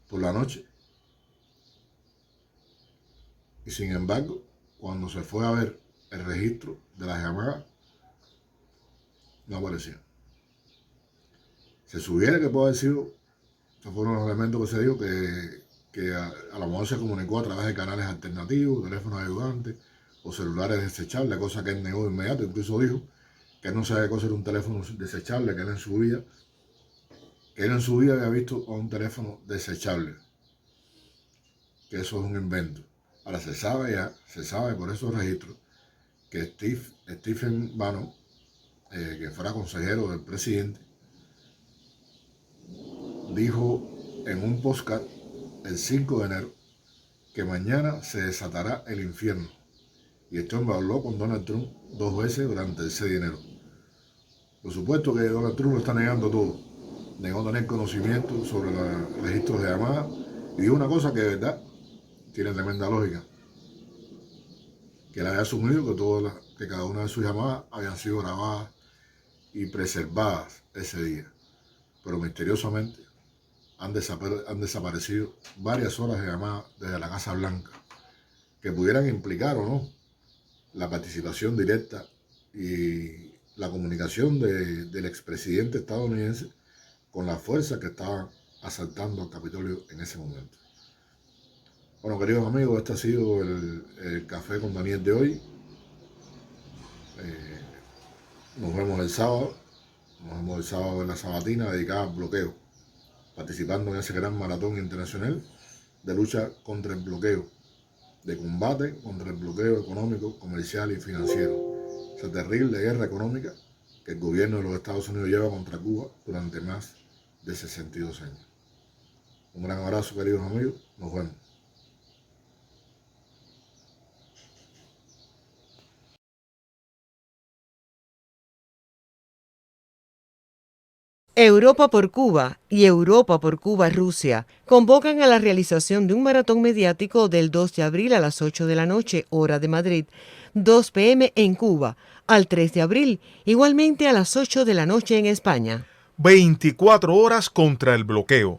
por la noche. Y sin embargo, cuando se fue a ver el registro de las llamadas, no aparecía. Se sugiere que puede haber sido, estos fueron los elementos que se dijo, que a lo mejor se comunicó a través de canales alternativos, teléfonos ayudantes o celulares desechables, cosa que él negó de inmediato. Incluso dijo que él no sabía qué cosa era un teléfono desechable, que él en su vida había visto un teléfono desechable, que eso es un invento. Ahora se sabe por esos registros que Stephen Bannon, que fuera consejero del presidente, dijo en un podcast el 5 de enero que mañana se desatará el infierno. Y este hombre habló con Donald Trump 2 veces durante el 6 de enero. Por supuesto que Donald Trump lo está negando todo. Negó tener conocimiento sobre los registros de llamadas y dijo una cosa que de verdad tiene tremenda lógica. Que él había asumido que cada una de sus llamadas habían sido grabadas y preservadas ese día. Pero misteriosamente han desaparecido varias horas de llamadas desde la Casa Blanca que pudieran implicar o no la participación directa y la comunicación del expresidente estadounidense con las fuerzas que estaban asaltando al Capitolio en ese momento. Bueno, queridos amigos, este ha sido el Café con Daniel de hoy. Nos vemos el sábado. Nos vemos el sábado en la sabatina dedicada al bloqueo, participando en ese gran maratón internacional de lucha contra el bloqueo, de combate contra el bloqueo económico, comercial y financiero. Esa terrible guerra económica que el gobierno de los Estados Unidos lleva contra Cuba durante más de 62 años. Un gran abrazo, queridos amigos. Nos vemos. Europa por Cuba y Europa por Cuba-Rusia convocan a la realización de un maratón mediático del 2 de abril a las 8 de la noche, hora de Madrid, 2 p.m. en Cuba, al 3 de abril, igualmente a las 8 de la noche en España. 24 horas contra el bloqueo.